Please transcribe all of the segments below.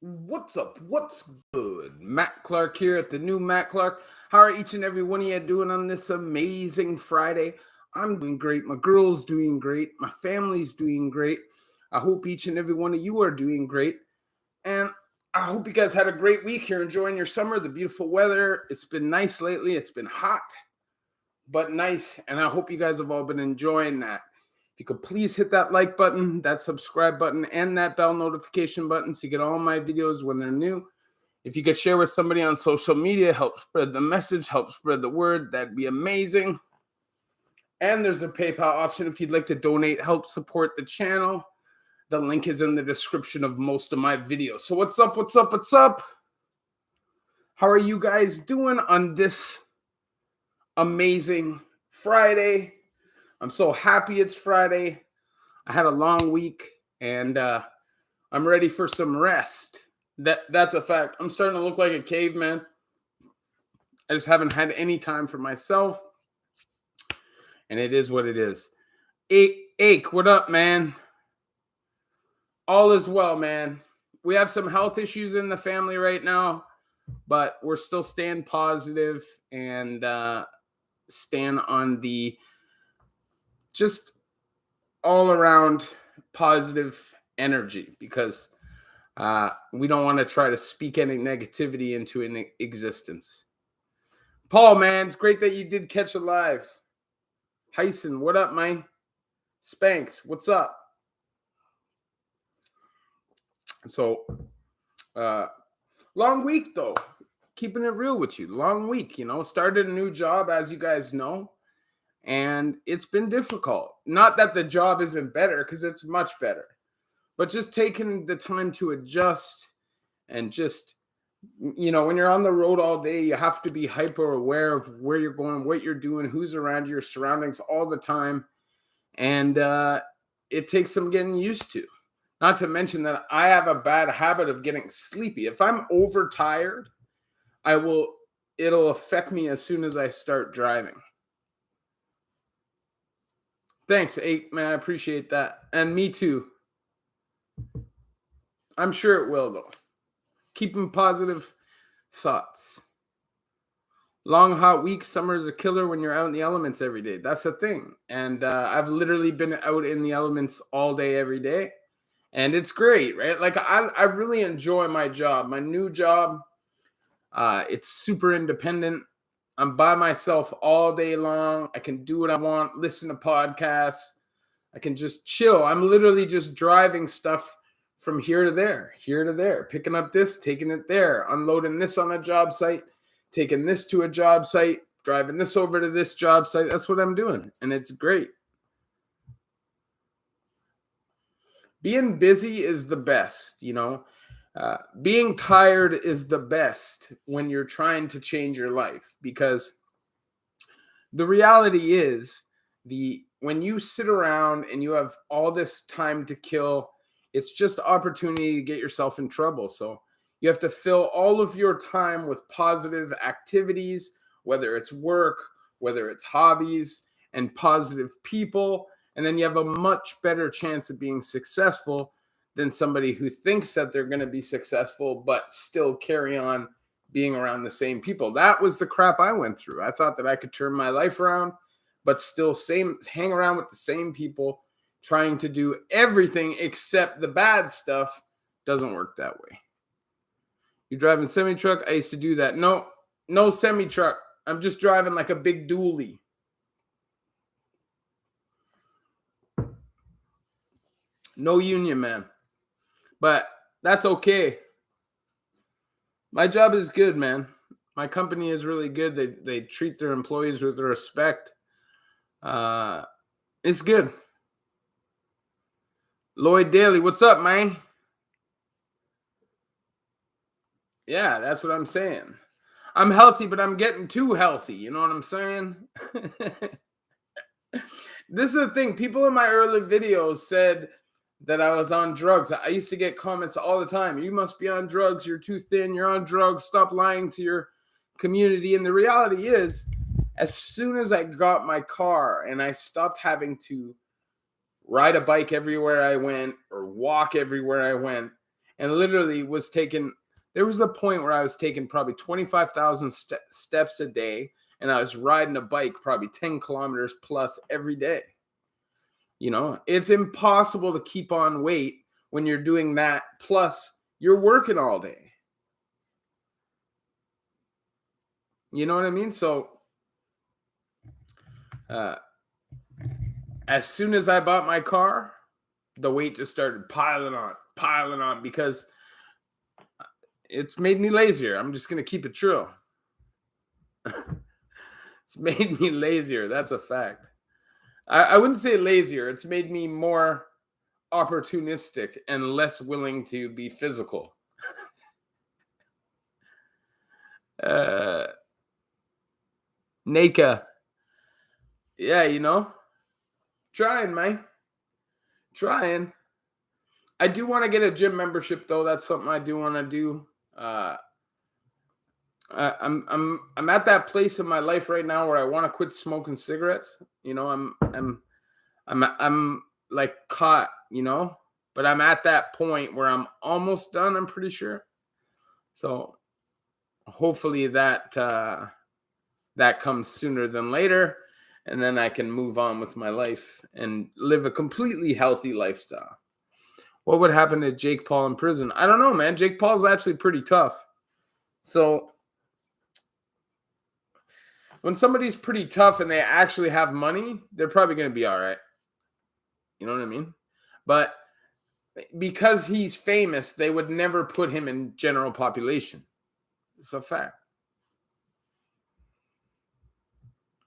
What's up? What's good? Matt Clark here at the new Matt Clark. How are each and every one of you doing on this amazing Friday? I'm doing great. My girl's doing great. My family's doing great. I hope each and every one of you are doing great. And I hope you guys had a great week. You're enjoying your summer, the beautiful weather. It's been nice lately. It's been hot, but nice. And I hope you guys have all been enjoying that. If you could please hit that like button, that subscribe button, and that bell notification button so you get all my videos when they're new. If you could share with somebody on social media, help spread the message, help spread the word, that'd be amazing. And there's a PayPal option if you'd like to donate, help support the channel. The link is in the description of most of my videos. So what's up, what's up, what's up? How are you guys doing on this amazing Friday? I'm so happy it's Friday. I had a long week and I'm ready for some rest. That's a fact. I'm starting to look like a caveman. I just haven't had any time for myself. And it is what it is. Ache, what up, man? All is well, man. We have some health issues in the family right now, but we're still staying positive and stand on the just all around positive energy because we don't want to try to speak any negativity into an existence. Paul, man, it's great that you did catch a live. Hyson, what up, man? Spanks, what's up? So, long week though. Keeping it real with you. Long week, started a new job, as you guys know. And it's been difficult. Not that the job isn't better, because it's much better. But just taking the time to adjust and just, when you're on the road all day, you have to be hyper aware of where you're going, what you're doing, who's around your surroundings all the time. And it takes some getting used to. Not to mention that I have a bad habit of getting sleepy. If I'm overtired, it'll affect me as soon as I start driving. Thanks, Ake, man. I appreciate that. And me too. I'm sure it will, though. Keeping positive thoughts. Long, hot week. Summer is a killer when you're out in the elements every day. That's the thing. And I've literally been out in the elements all day, every day. And it's great, right? Like, I really enjoy my job. My new job, it's super independent. I'm by myself all day long. I can do what I want, listen to podcasts. I can just chill. I'm literally just driving stuff from here to there, picking up this, taking it there, unloading this on a job site, taking this to a job site, driving this over to this job site. That's what I'm doing, and it's great. Being busy is the best, being tired is the best when you're trying to change your life, because the reality is when you sit around and you have all this time to kill, it's just opportunity to get yourself in trouble. So you have to fill all of your time with positive activities, whether it's work, whether it's hobbies, and positive people. And then you have a much better chance of being successful than somebody who thinks that they're going to be successful, but still carry on being around the same people. That was the crap I went through. I thought that I could turn my life around, but still hang around with the same people, trying to do everything except the bad stuff. Doesn't work that way. You driving semi-truck? I used to do that. No semi-truck. I'm just driving like a big dually. No union, man. But that's okay. My job is good, man. My company is really good. They treat their employees with respect. It's good. Lloyd Daly, what's up, man? Yeah, that's what I'm saying. I'm healthy, but I'm getting too healthy. You know what I'm saying? This is the thing. People in my early videos said that I was on drugs. I used to get comments all the time. You must be on drugs. You're too thin. You're on drugs. Stop lying to your community. And the reality is, as soon as I got my car and I stopped having to ride a bike everywhere I went or walk everywhere I went, and literally was taking, there was a point where I was taking probably 25,000 steps a day, and I was riding a bike probably 10 kilometers plus every day. You know, it's impossible to keep on weight when you're doing that. Plus, you're working all day. You know what I mean? So, as soon as I bought my car, the weight just started piling on because it's made me lazier. I'm just going to keep it true. It's made me lazier. That's a fact. I wouldn't say lazier. It's made me more opportunistic and less willing to be physical. Naka. Yeah, you know, trying, man. Trying. I do want to get a gym membership though. That's something I do want to do. I'm at that place in my life right now where I want to quit smoking cigarettes. You know, I'm like caught, you know, but I'm at that point where I'm almost done, I'm pretty sure. So hopefully that that comes sooner than later, and then I can move on with my life and live a completely healthy lifestyle. What would happen to Jake Paul in prison? I don't know, man. Jake Paul's actually pretty tough. So when somebody's pretty tough and they actually have money, they're probably going to be all right. You know what I mean? But because he's famous, they would never put him in general population. It's a fact.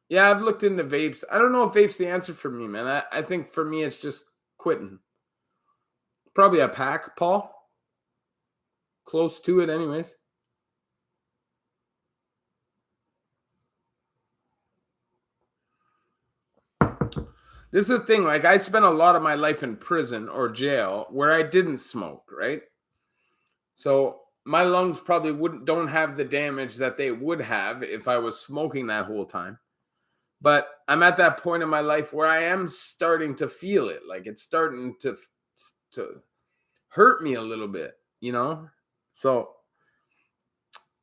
Yeah, I've looked into vapes. I don't know if vape's the answer for me, man. I think for me, it's just quitting. Probably a pack, Paul. Close to it, anyways. This is the thing. Like, I spent a lot of my life in prison or jail where I didn't smoke, right? So my lungs probably don't have the damage that they would have if I was smoking that whole time. But I'm at that point in my life where I am starting to feel it. Like, it's starting to hurt me a little bit, you know? So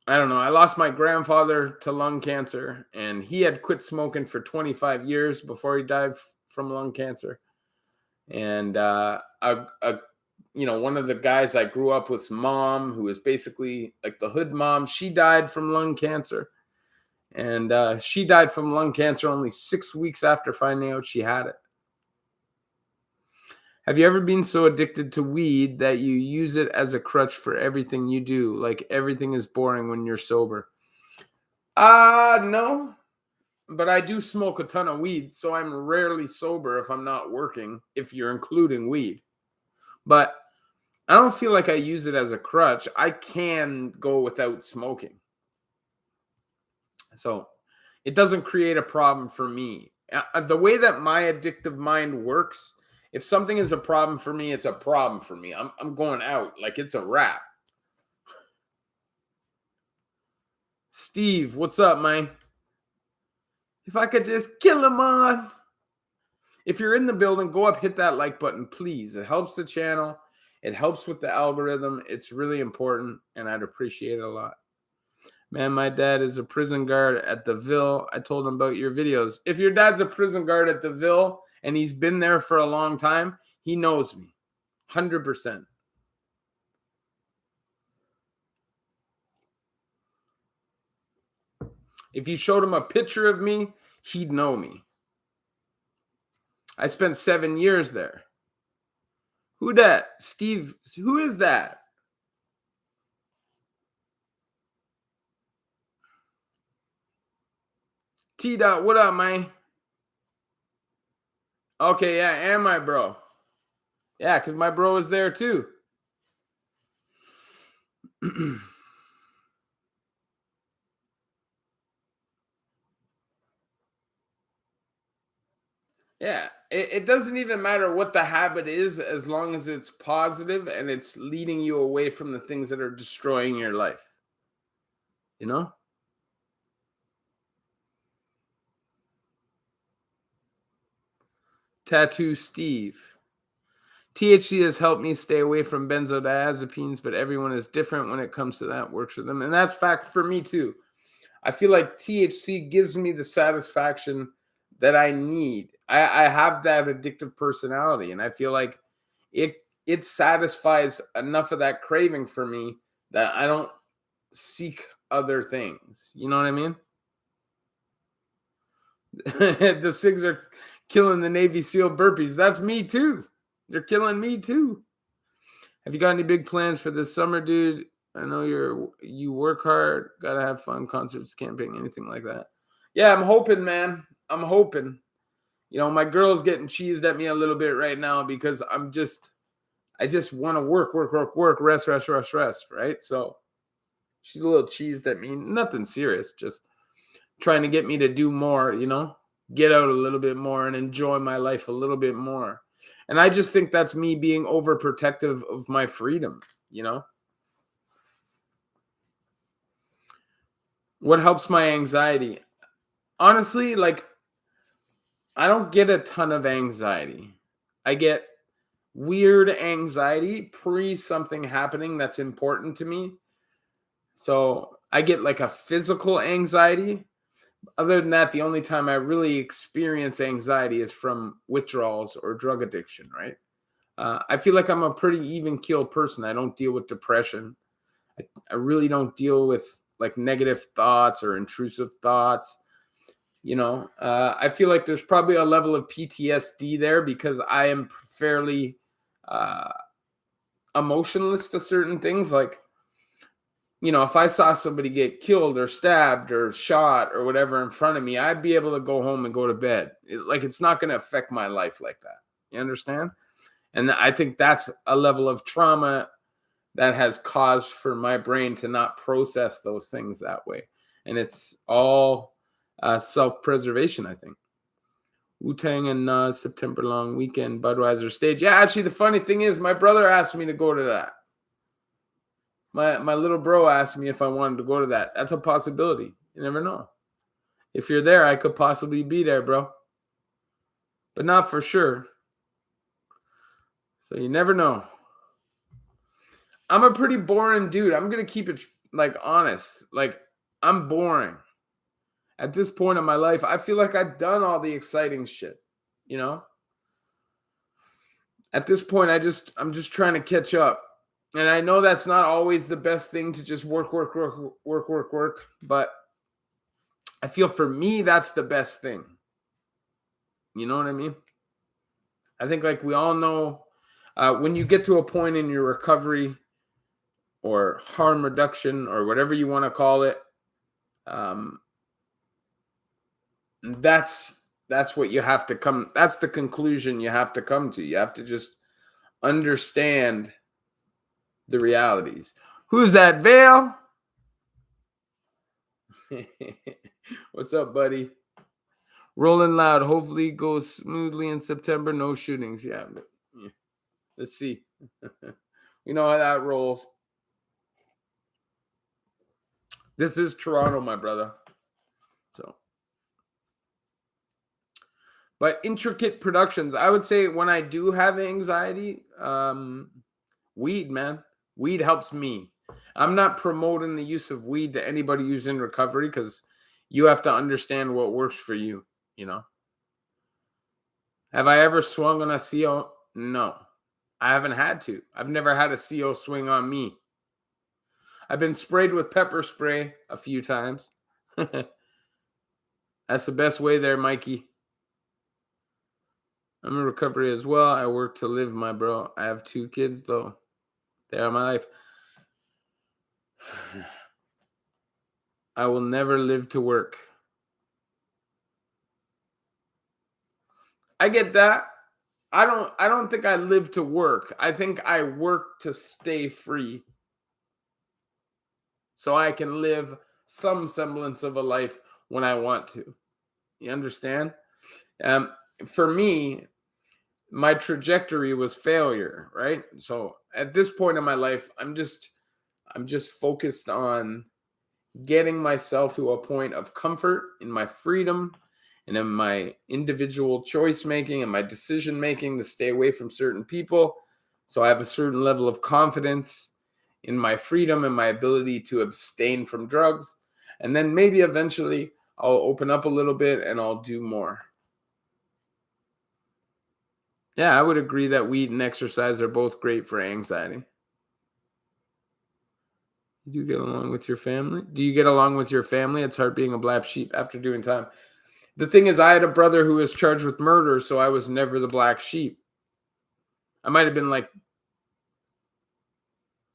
I don't know. I lost my grandfather to lung cancer, and he had quit smoking for 25 years before he died from lung cancer. And one of the guys I grew up with's mom, who was basically like the hood mom, she died from lung cancer. And she died from lung cancer only 6 weeks after finding out she had it. Have you ever been so addicted to weed that you use it as a crutch for everything you do? Like everything is boring when you're sober? No. But I do smoke a ton of weed, so I'm rarely sober if I'm not working, if you're including weed. But I don't feel like I use it as a crutch. I can go without smoking. So it doesn't create a problem for me. The way that my addictive mind works, if something is a problem for me, it's a problem for me. I'm going out like it's a wrap. Steve, what's up, man? If I could just kill him on. If you're in the building, go up, hit that like button, please. It helps the channel. It helps with the algorithm. It's really important, and I'd appreciate it a lot. Man, my dad is a prison guard at the Ville. I told him about your videos. If your dad's a prison guard at the Ville and he's been there for a long time, he knows me. 100%. If you showed him a picture of me, he'd know me. I spent 7 years there. Who that? Steve, who is that? T-Dot, what up, man? Okay, yeah, and my bro. Yeah, because my bro is there too. Yeah, it doesn't even matter what the habit is as long as it's positive and it's leading you away from the things that are destroying your life. You know? Tattoo Steve. THC has helped me stay away from benzodiazepines, but everyone is different when it comes to that. Works for them. And that's fact for me too. I feel like THC gives me the satisfaction that I need. I have that addictive personality, and I feel like it satisfies enough of that craving for me that I don't seek other things. You know what I mean? The SIGs are killing the Navy SEAL burpees. That's me too. They're killing me too. Have you got any big plans for this summer, dude? I know you work hard, gotta have fun, concerts, camping, anything like that. Yeah, I'm hoping, man. I'm hoping. You know, my girl's getting cheesed at me a little bit right now because I just want to work, rest, right? So she's a little cheesed at me. Nothing serious, just trying to get me to do more, you know, get out a little bit more and enjoy my life a little bit more. And I just think that's me being overprotective of my freedom, you know? What helps my anxiety? Honestly, like, I don't get a ton of anxiety. I get weird anxiety pre something happening that's important to me. So I get like a physical anxiety. Other than that, the only time I really experience anxiety is from withdrawals or drug addiction, right? I feel like I'm a pretty even keel person. I don't deal with depression. I really don't deal with like negative thoughts or intrusive thoughts. You know, I feel like there's probably a level of PTSD there because I am fairly uh, emotionless to certain things. Like, you know, if I saw somebody get killed or stabbed or shot or whatever in front of me, I'd be able to go home and go to bed. It's not going to affect my life like that. You understand? And I think that's a level of trauma that has caused for my brain to not process those things that way. And it's all self-preservation, I think. Wu-Tang and Nas, September long weekend, Budweiser stage. Yeah, actually, the funny thing is, my brother asked me to go to that. My little bro asked me if I wanted to go to that. That's a possibility. You never know. If you're there, I could possibly be there, bro. But not for sure. So you never know. I'm a pretty boring dude. I'm going to keep it like honest. Like, I'm boring. At this point in my life, I feel like I've done all the exciting shit, you know? At this point, I'm just trying to catch up. And I know that's not always the best thing to just work. But I feel for me, that's the best thing. You know what I mean? I think like we all know when you get to a point in your recovery or harm reduction or whatever you want to call it, that's what you have to come. That's the conclusion you have to come to. You have to just understand the realities. Who's that, Vale? What's up, buddy? Rolling loud. Hopefully goes smoothly in September. No shootings. Yeah. Let's see. You know how that rolls. This is Toronto, my brother. So, but intricate productions. I would say when I do have anxiety, weed, man. Weed helps me. I'm not promoting the use of weed to anybody who's in recovery because you have to understand what works for you, you know? Have I ever swung on a CO? No. I haven't had to. I've never had a CO swing on me. I've been sprayed with pepper spray a few times. That's the best way there, Mikey. I'm in recovery as well. I work to live, my bro. I have 2 kids, though. They are my life. I will never live to work. I get that. I don't think I live to work. I think I work to stay free. So I can live some semblance of a life when I want to. You understand? For me, my trajectory was failure, right? So at this point in my life, I'm just focused on getting myself to a point of comfort in my freedom and in my individual choice making and my decision making to stay away from certain people. So I have a certain level of confidence in my freedom and my ability to abstain from drugs. And then maybe eventually I'll open up a little bit and I'll do more. Yeah, I would agree that weed and exercise are both great for anxiety. Do you get along with your family? Do you get along with your family? It's hard being a black sheep after doing time. The thing is, I had a brother who was charged with murder, so I was never the black sheep. I might have been like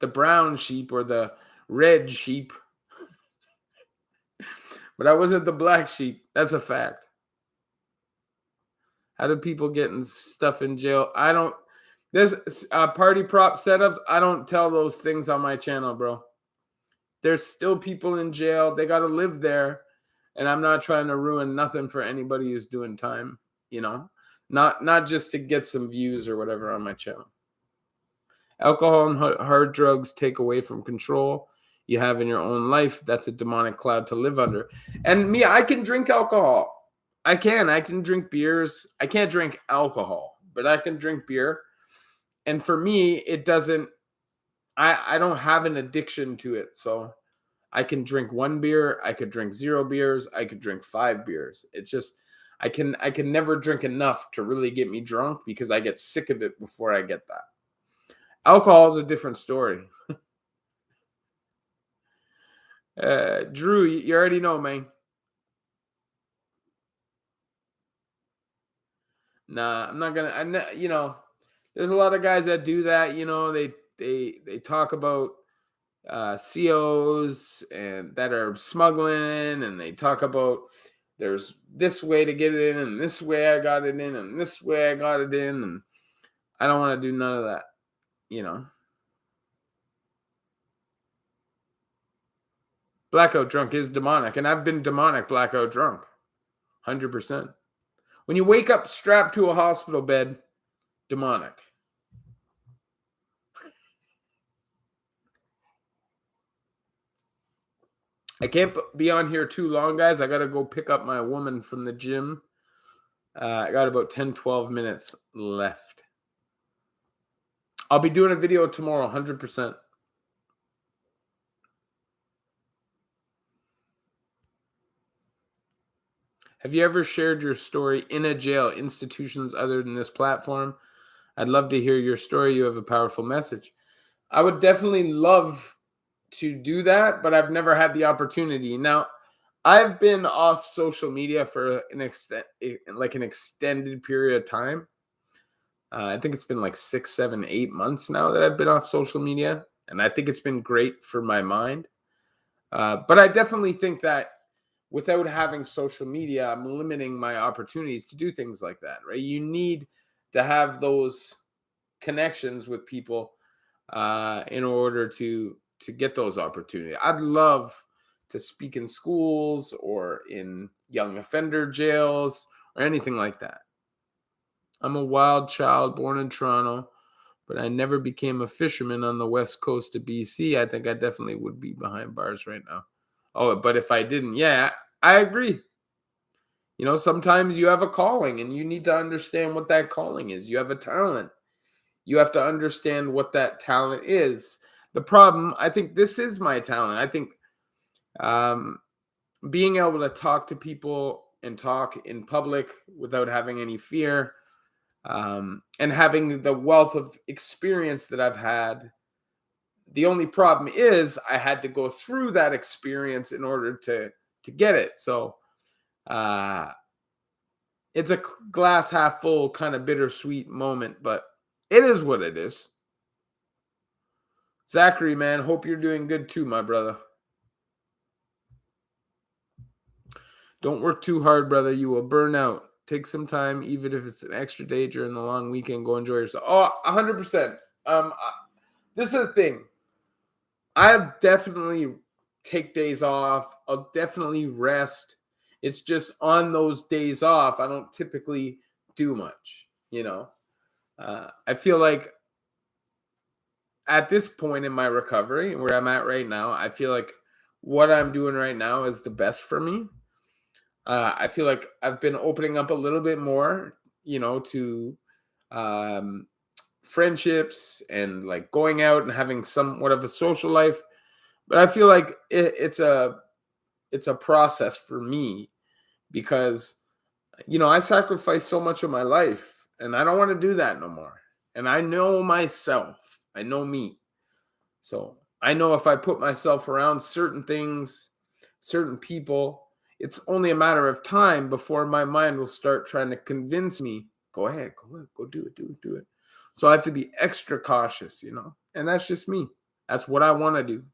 the brown sheep or the red sheep, but I wasn't the black sheep. That's a fact. How do people get stuff in jail? I don't. There's party prop setups. I don't tell those things on my channel, bro. There's still people in jail. They got to live there. And I'm not trying to ruin nothing for anybody who's doing time, not just to get some views or whatever on my channel. Alcohol and hard drugs take away from control you have in your own life. That's a demonic cloud to live under. And me, I can drink alcohol. I can drink beers. I can't drink alcohol, but I can drink beer. And for me, it doesn't, I don't have an addiction to it. So I can drink 1 beer. I could drink 0 beers. I could drink 5 beers. It's just, I can never drink enough to really get me drunk because I get sick of it before I get that. Alcohol is a different story. Drew, you already know, man. Nah, I'm not gonna. There's a lot of guys that do that. They talk about COs and that are smuggling, and they talk about there's this way to get it in, and this way I got it in, and this way I got it in, and I don't want to do none of that. Blackout drunk is demonic, and I've been demonic blackout drunk, 100%. When you wake up strapped to a hospital bed, demonic. I can't be on here too long, guys. I got to go pick up my woman from the gym. I got about 10, 12 minutes left. I'll be doing a video tomorrow, 100%. Have you ever shared your story in a jail, institutions other than this platform? I'd love to hear your story. You have a powerful message. I would definitely love to do that, but I've never had the opportunity. Now, I've been off social media for an extended period of time. I think it's been like 6, 7, 8 months now that I've been off social media, and I think it's been great for my mind. But I definitely think that without having social media, I'm limiting my opportunities to do things like that, right? You need to have those connections with people in order to get those opportunities. I'd love to speak in schools or in young offender jails or anything like that. I'm a wild child born in Toronto, but I never became a fisherman on the west coast of BC. I think I definitely would be behind bars right now. Oh, but if I didn't, yeah, I agree. Sometimes you have a calling and you need to understand what that calling is. You have a talent. You have to understand what that talent is. The problem, I think this is my talent. I think being able to talk to people and talk in public without having any fear, and having the wealth of experience that I've had. The only problem is I had to go through that experience in order to get it. So it's a glass half full kind of bittersweet moment, but it is what it is. Zachary, man, hope you're doing good too, my brother. Don't work too hard, brother. You will burn out. Take some time, even if it's an extra day during the long weekend. Go enjoy yourself. Oh, 100%. This is the thing. I'll definitely take days off. I'll definitely rest. It's just on those days off, I don't typically do much, I feel like at this point in my recovery, where I'm at right now, I feel like what I'm doing right now is the best for me. I feel like I've been opening up a little bit more, to friendships and like going out and having somewhat of a social life. But I feel like it's a process for me because I sacrificed so much of my life and I don't want to do that no more. And I know myself. I know me. So I know if I put myself around certain things, certain people, it's only a matter of time before my mind will start trying to convince me, go ahead, go do it. So I have to be extra cautious, and that's just me. That's what I want to do.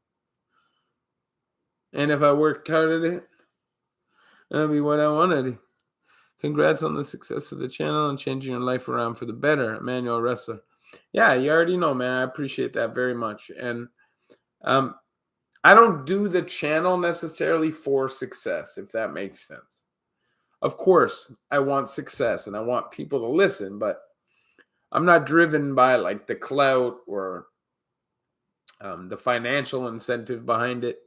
And if I work hard at it, that'll be what I want to do. Congrats on the success of the channel and changing your life around for the better, Emmanuel Wrestler. Yeah, you already know, man. I appreciate that very much. And I don't do the channel necessarily for success, if that makes sense. Of course, I want success and I want people to listen, but I'm not driven by like the clout or the financial incentive behind it.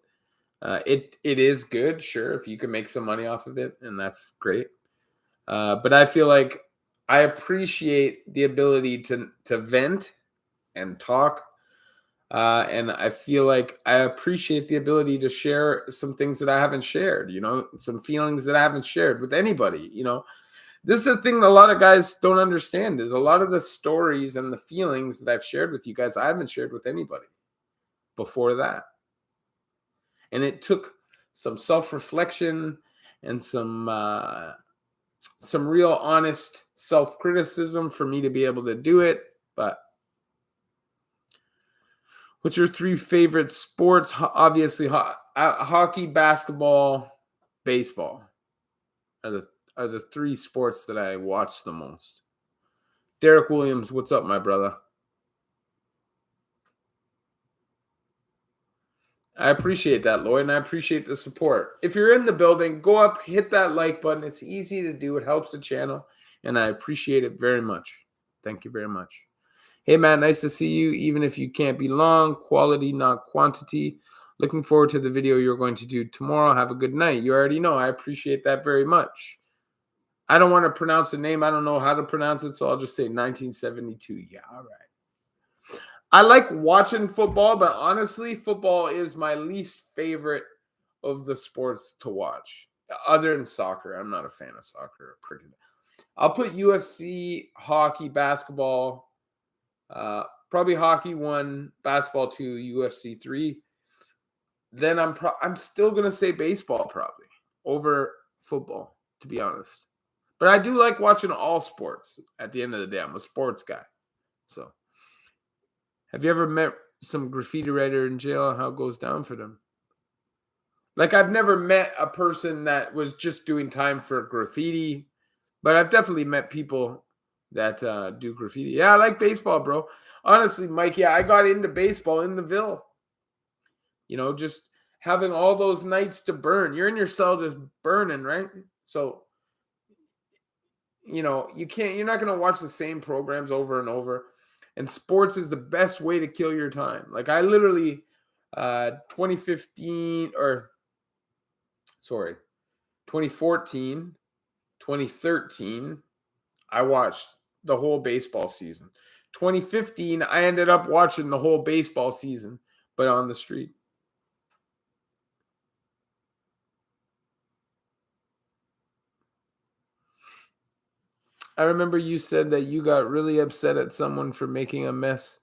It is good, sure, if you can make some money off of it, and that's great. But I feel like I appreciate the ability to vent and talk. And I feel like I appreciate the ability to share some things that I haven't shared, some feelings that I haven't shared with anybody. This is the thing that a lot of guys don't understand is a lot of the stories and the feelings that I've shared with you guys, I haven't shared with anybody before that. And it took some self-reflection and some real honest self-criticism for me to be able to do it. But what's your 3 favorite sports? Obviously, hockey, basketball, baseball are the 3 sports that I watch the most. Derek Williams, what's up, my brother? I appreciate that, Lloyd, and I appreciate the support. If you're in the building, go up, hit that like button. It's easy to do. It helps the channel, and I appreciate it very much. Thank you very much. Hey, Matt, nice to see you, even if you can't be long. Quality, not quantity. Looking forward to the video you're going to do tomorrow. Have a good night. You already know. I appreciate that very much. I don't want to pronounce the name. I don't know how to pronounce it, so I'll just say 1972. Yeah, all right. I like watching football, but honestly, football is my least favorite of the sports to watch. Other than soccer. I'm not a fan of soccer or cricket. I'll put UFC, hockey, basketball, probably hockey 1, basketball 2, UFC 3. Then I'm still going to say baseball probably over football, to be honest. But I do like watching all sports. At the end of the day, I'm a sports guy. So, have you ever met some graffiti writer in jail and how it goes down for them? Like, I've never met a person that was just doing time for graffiti, but I've definitely met people that do graffiti. Yeah, I like baseball, bro. Honestly, Mike, yeah, I got into baseball in the Ville. Just having all those nights to burn. You're in your cell just burning, right? So, you're not going to watch the same programs over and over. And sports is the best way to kill your time. Like I literally 2014, 2013, I watched the whole baseball season. 2015, I ended up watching the whole baseball season, but on the street. I remember you said that you got really upset at someone for making a mess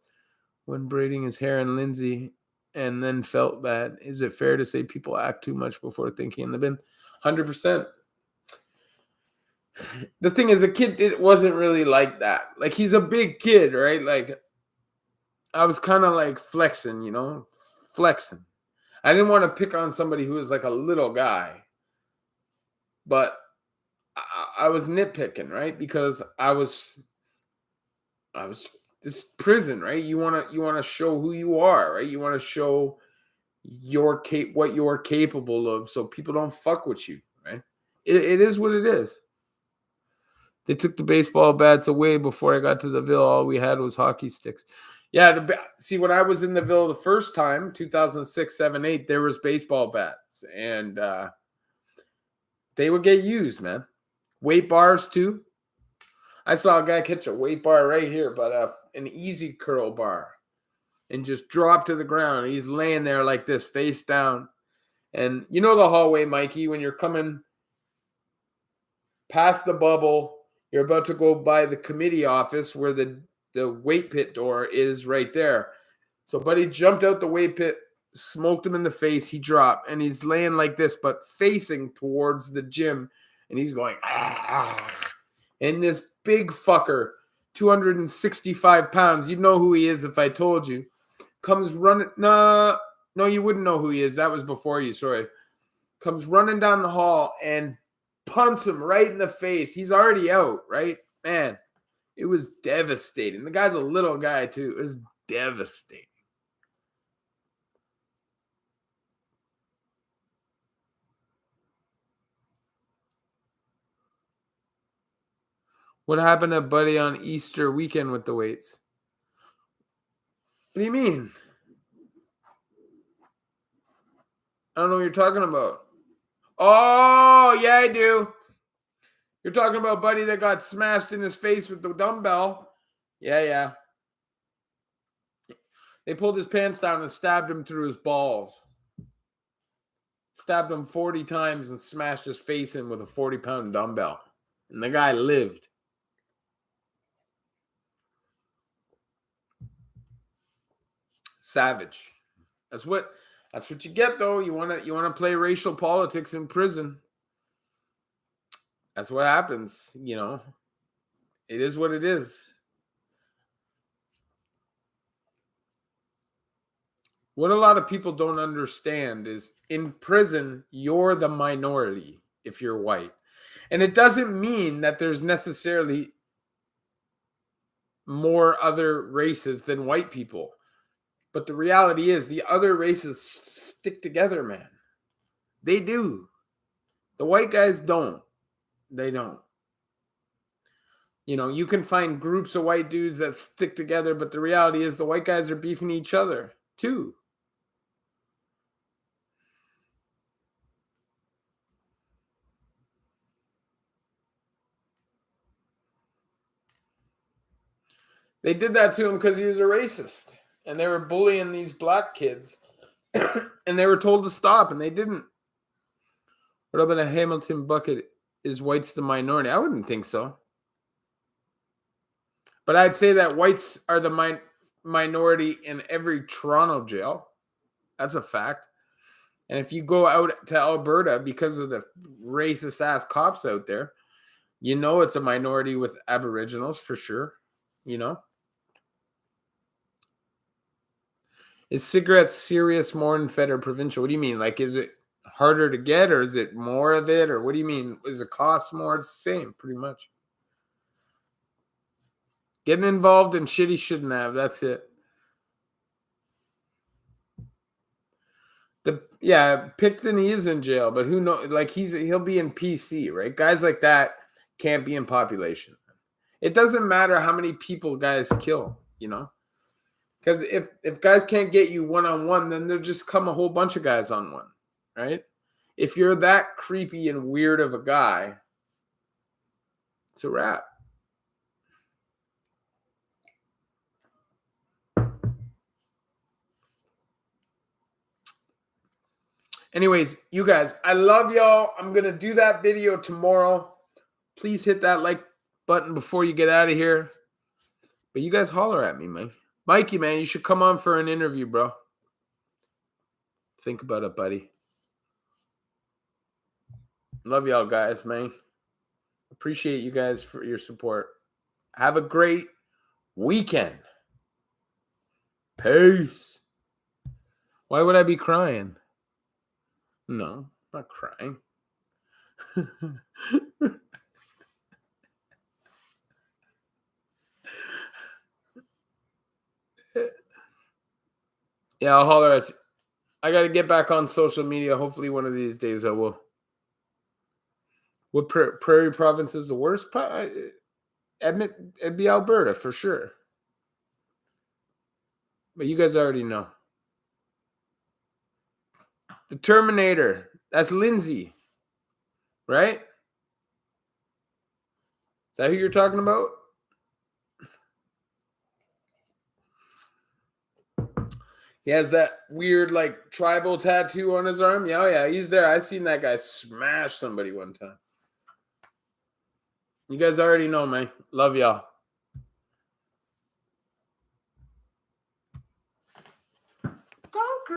when braiding his hair in Lindsay and then felt bad. Is it fair to say people act too much before thinking in the bin? 100%. The thing is, the kid wasn't really like that. Like, he's a big kid, right? Like, I was kind of like flexing. I didn't want to pick on somebody who was like a little guy, but I was nitpicking, right? Because I was this prison, right? You want to show who you are, right? You want to show what you're capable of, so people don't fuck with you, right? It is what it is. They took the baseball bats away before I got to the Ville. All we had was hockey sticks. Yeah, see, when I was in the Ville the first time, 2006, 7, 8, there was baseball bats, and they would get used, man. Weight bars too. I saw a guy catch a weight bar right here, but an easy curl bar, and just drop to the ground. He's laying there like this, face down. And you know the hallway, Mikey, when you're coming past the bubble, you're about to go by the committee office where the weight pit door is right there. So Buddy jumped out the weight pit, smoked him in the face. He dropped, and he's laying like this, but facing towards the gym. And he's going, ah. And this big fucker, 265 pounds, you'd know who he is if I told you, comes running. No, you wouldn't know who he is. That was before you, sorry. Comes running down the hall and punts him right in the face. He's already out, right? Man, it was devastating. The guy's a little guy, too. It was devastating. What happened to Buddy on Easter weekend with the weights? What do you mean? I don't know what you're talking about. Oh, yeah, I do. You're talking about Buddy that got smashed in his face with the dumbbell. Yeah. They pulled his pants down and stabbed him through his balls. Stabbed him 40 times and smashed his face in with a 40-pound dumbbell. And the guy lived. Savage. That's what you get, though. You wanna play racial politics in prison. That's what happens, you know. It is what it is. What a lot of people don't understand is in prison, you're the minority if you're white. And it doesn't mean that there's necessarily more other races than white people. But the reality is the other races stick together, man. They do. The white guys don't. They don't. You know, you can find groups of white dudes that stick together, but the reality is the white guys are beefing each other too. They did that to him because he was a racist. And they were bullying these black kids. And they were told to stop, and they didn't. What about a Hamilton bucket? Is whites the minority? I wouldn't think so. But I'd say that whites are the minority in every Toronto jail. That's a fact. And if you go out to Alberta because of the racist ass cops out there, you know it's a minority with Aboriginals for sure. You know? Is cigarettes serious more in fed or provincial? What do you mean? Like, is it harder to get, or is it more of it? Or what do you mean? Is it cost more? It's the same, pretty much. Getting involved in shit he shouldn't have. That's it. Picton, he is in jail, but who knows? Like, he'll be in PC, right? Guys like that can't be in population. It doesn't matter how many people guys kill, you know? Because if guys can't get you one-on-one, then there'll just come a whole bunch of guys on one, right? If you're that creepy and weird of a guy, it's a wrap. Anyways, you guys, I love y'all. I'm going to do that video tomorrow. Please hit that like button before you get out of here. But you guys holler at me, man. Mikey, man, you should come on for an interview, bro. Think about it, buddy. Love y'all, guys, man. Appreciate you guys for your support. Have a great weekend. Peace. Why would I be crying? No, I'm not crying. Yeah, I'll holler at you. I got to get back on social media. Hopefully one of these days I will. What Prairie Province is the worst? It'd be Alberta for sure. But you guys already know. The Terminator. That's Lindsay. Right? Is that who you're talking about? He has that weird like tribal tattoo on his arm. Yeah, oh yeah, he's there. I seen that guy smash somebody one time. You guys already know, man. Love y'all.